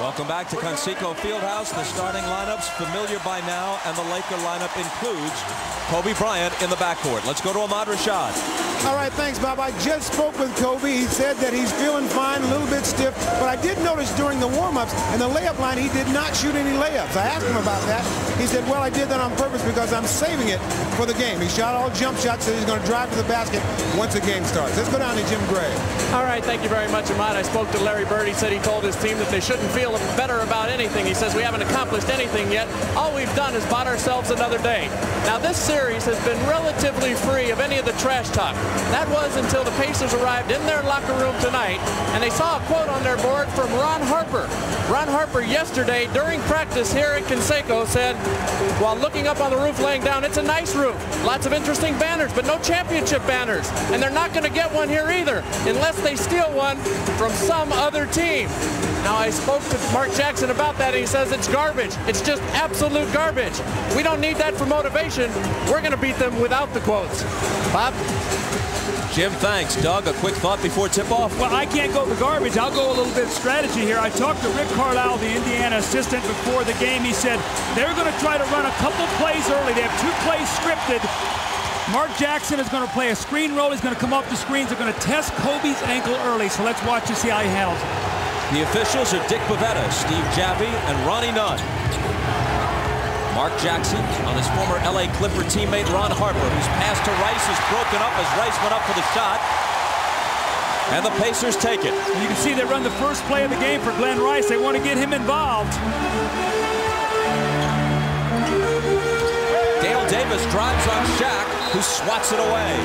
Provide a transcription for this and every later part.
Welcome back to Conseco Fieldhouse. The starting lineups familiar by now, and the Laker lineup includes Kobe Bryant in the backcourt. Let's go to Ahmad Rashad. All right, thanks, Bob. I just spoke with Kobe. He said that he's feeling fine, a little bit stiff, but I did notice during the warm-ups and the layup line, he did not shoot any layups. I asked him about that. He said, well, I did that on purpose because I'm saving it for the game. He shot all jump shots, so he's going to drive to the basket once the game starts. Let's go down to Jim Gray. All right, thank you very much, Ahmad. I spoke to Larry Bird. He said he told his team that they shouldn't feel better about anything. He says we haven't accomplished anything yet. All we've done is bought ourselves another day. Now, this series has been relatively free of any of the trash talk. That was until the Pacers arrived in their locker room tonight, and they saw a quote on their board from Ron Harper. Ron Harper yesterday during practice here at Conseco said, while looking up on the roof laying down, it's a nice roof. Lots of interesting banners, but no championship banners. And they're not going to get one here either unless they steal one from some other team. Now, I spoke to Mark Jackson about that, and he says it's garbage. It's just absolute garbage. We don't need that for motivation. We're going to beat them without the quotes. Bob? Jim, thanks. Doug, a quick thought before tip-off? Well, I can't go with garbage. I'll go a little bit of strategy here. I talked to Rick Carlisle, the Indiana assistant, before the game. He said they're going to try to run a couple plays early. They have 2 plays scripted. Mark Jackson is going to play a screen roll. He's going to come off the screens. They're going to test Kobe's ankle early, so let's watch and see how he handles it. The officials are Dick Pavetta, Steve Javie, and Ronnie Nunn. Mark Jackson on his former LA Clipper teammate Ron Harper, whose pass to Rice is broken up as Rice went up for the shot. And the Pacers take it. You can see they run the first play of the game for Glenn Rice. They want to get him involved. Dale Davis drives on Shaq, who swats it away.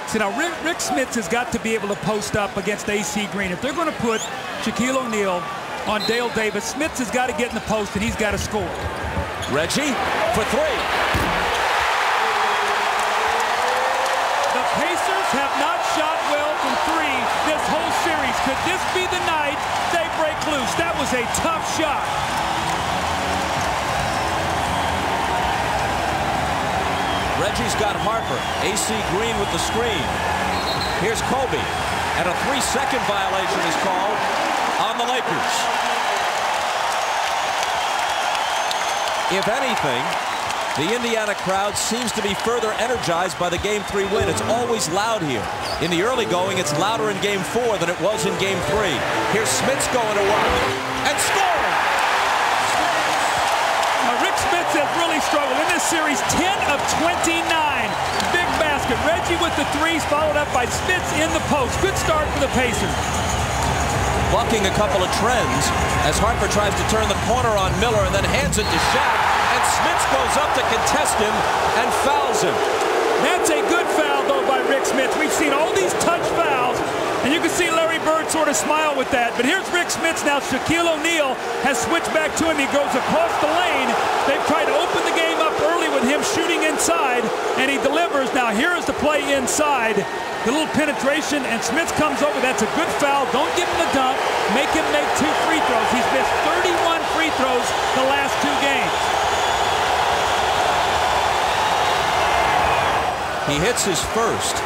See, now Rick Smits has got to be able to post up against AC Green. If they're going to put Shaquille O'Neal on Dale Davis, Smits has got to get in the post, and he's got to score. Reggie for 3. The Pacers have not shot well from 3 this whole series. Could this be the night they break loose? That was a tough shot. Reggie's got Harper. AC Green with the screen. Here's Kobe. And a 3-second violation is called on the Lakers. If anything, the Indiana crowd seems to be further energized by the Game 3 win. It's always loud here. In the early going, it's louder in Game 4 than it was in Game 3. Here's Smits going to work and scoring. Now, Rick Smits has really struggled in this series. 10 of 29. Big basket. Reggie with the 3s, followed up by Smits in the post. Good start for the Pacers. Bucking a couple of trends as Harper tries to turn the corner on Miller and then hands it to Shaq. And Smits goes up to contest him and fouls him. That's a good foul, though, by Rick Smits. We've seen all these touch fouls, and you can see Larry Bird sort of smile with that. But here's Rick Smits now. Shaquille O'Neal has switched back to him. He goes across the lane. They've tried to open the game up early with him shooting inside, and he delivers. Now here is the play inside. The little penetration, and Smits comes over. That's a good foul. Don't give him the dunk. Make him make 2 free throws. He's missed 31 free throws the last 2 games. He hits his first.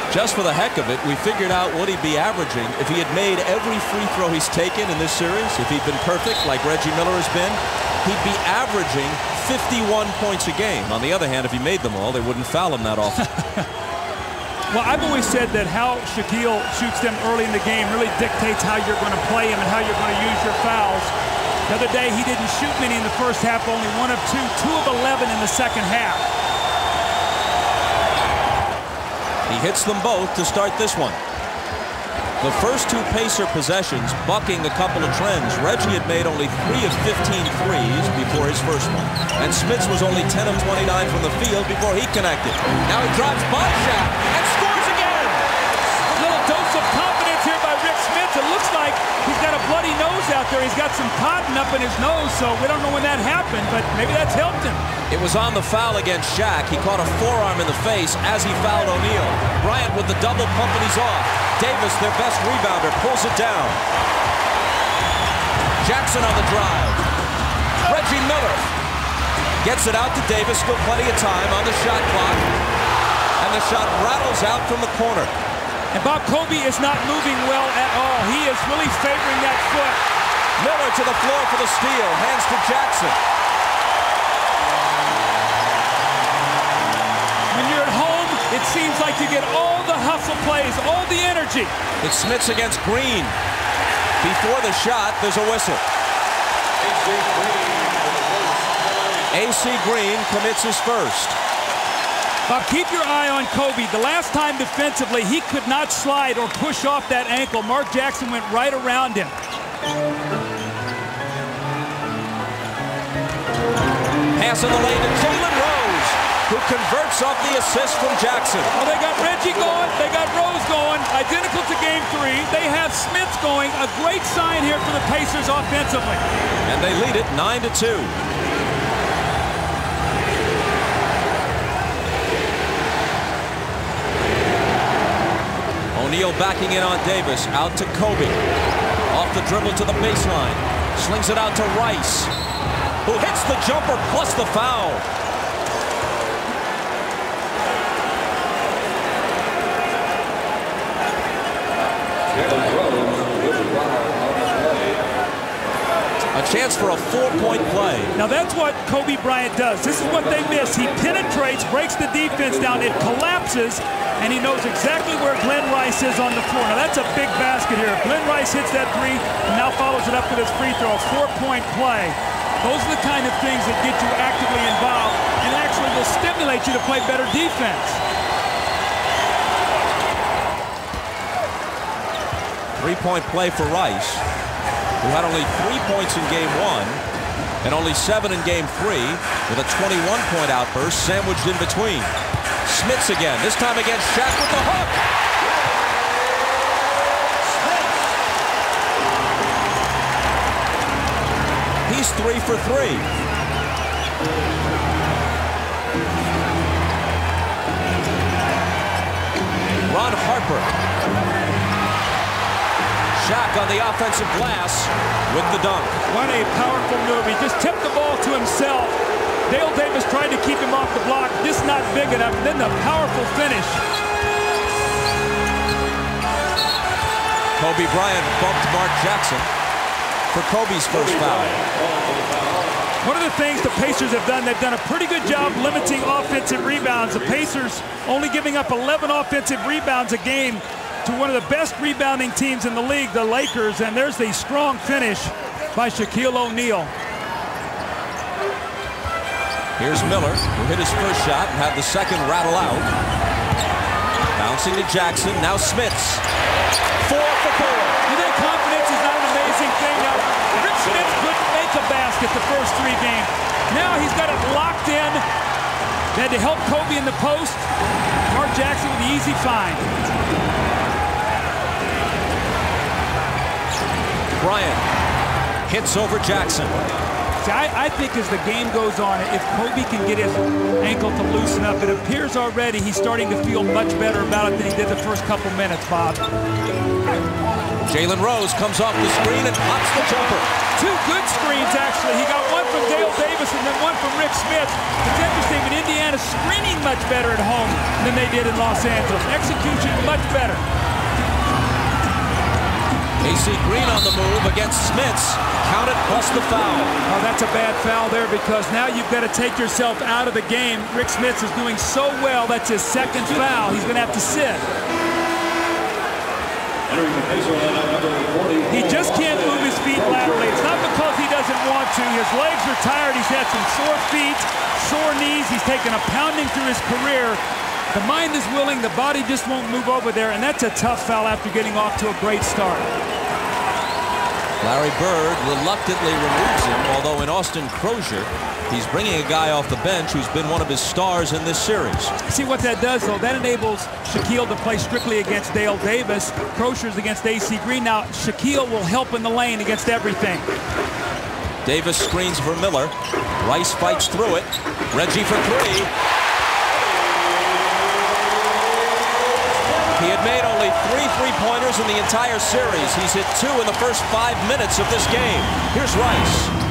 Just for the heck of it, we figured out what he'd be averaging if he had made every free throw he's taken in this series. If he'd been perfect like Reggie Miller has been, he'd be averaging 51 points a game. On the other hand, if he made them all, they wouldn't foul him that often. Well, I've always said that how Shaquille shoots them early in the game really dictates how you're going to play him and how you're going to use your fouls. The other day, he didn't shoot many in the first half, only 1 of 2, 2 of 11 in the second half. He hits them both to start this one. The first 2 Pacer possessions, bucking a couple of trends. Reggie had made only 3 of 15 threes before his first one. And Smits was only 10 of 29 from the field before he connected. Now he drives by Shaq and scores again. A little dose of confidence here by Rick Smits. It looks like he's got a bloody nose out there. He's got some cotton up in his nose, so we don't know when that happened, but maybe that's helped him. It was on the foul against Shaq. He caught a forearm in the face as he fouled O'Neal. Bryant with the double pump and he's off. Davis, their best rebounder, pulls it down. Jackson on the drive. Reggie Miller gets it out to Davis. Still plenty of time on the shot clock. And the shot rattles out from the corner. And Bob Kobe is not moving well at all. He is really favoring that foot. Miller to the floor for the steal. Hands to Jackson. When you're at home, it seems like you get all the hustle plays, all the energy. It's Smits against Green. Before the shot, there's a whistle. AC Green commits his first. Bob, keep your eye on Kobe. The last time defensively, he could not slide or push off that ankle. Mark Jackson went right around him. Pass in the lane to Jalen Rose, who converts off the assist from Jackson. Well, they got Reggie going. They got Rose going. Identical to Game 3. They have Smits going. A great sign here for the Pacers offensively. And they lead it 9-2. O'Neal backing in on Davis. Out to Kobe. Off the dribble to the baseline. Slings it out to Rice, who hits the jumper plus the foul. A chance for a 4-point play. Now that's what Kobe Bryant does. This is what they miss. He penetrates, breaks the defense down, it collapses, and he knows exactly where Glenn Rice is on the floor. Now that's a big basket here. If Glenn Rice hits that three and now follows it up with his free throw, 4-point play. Those are the kind of things that get you actively involved and actually will stimulate you to play better defense. 3-point play for Rice, who had only 3 points in Game 1 and only 7 in Game 3, with a 21-point outburst sandwiched in between. Smits again, this time against Shaq with the hook. He's 3 for 3. Ron Harper. Shaq on the offensive glass with the dunk. What a powerful move. He just tipped the ball to himself. Dale Davis tried to keep him off the block, just not big enough. And then the powerful finish. Kobe Bryant bumped Mark Jackson for Kobe's first foul. One of the things the Pacers have done, they've done a pretty good job limiting offensive rebounds. The Pacers only giving up 11 offensive rebounds a game to one of the best rebounding teams in the league, the Lakers, and there's the strong finish by Shaquille O'Neal. Here's Miller, who hit his first shot and had the second rattle out. Bouncing to Jackson, now Smits. 4 for 4. You think confidence is not an amazing thing? Now, Rick Smits couldn't make a basket the first 3 games. Now he's got it locked in. They had to help Kobe in the post. Mark Jackson with the easy find. Bryant hits over Jackson. See, I think as the game goes on, if Kobe can get his ankle to loosen up, it appears already he's starting to feel much better about it than he did the first couple minutes, Bob. Jalen Rose comes off the screen and pops the jumper. 2 good screens, actually. He got one from Dale Davis and then one from Rick Smits. It's interesting, but Indiana's screening much better at home than they did in Los Angeles. Execution much better. AC Green on the move against Smits. Count it plus the foul. Oh, that's a bad foul there because now you've got to take yourself out of the game. Rick Smits is doing so well. That's his second foul. He's going to have to sit. He just can't move his feet laterally. It's not because he doesn't want to. His legs are tired. He's had some sore feet, sore knees. He's taken a pounding through his career. The mind is willing. The body just won't move over there, and that's a tough foul after getting off to a great start. Larry Bird reluctantly removes him, although in Austin Crozier, he's bringing a guy off the bench who's been one of his stars in this series. See what that does, though? That enables Shaquille to play strictly against Dale Davis. Crozier's against AC Green. Now, Shaquille will help in the lane against everything. Davis screens for Miller. Rice fights through it. Reggie for 3. He had made only 3 3-pointers in the entire series. He's hit 2 in the first 5 minutes of this game. Here's Rice.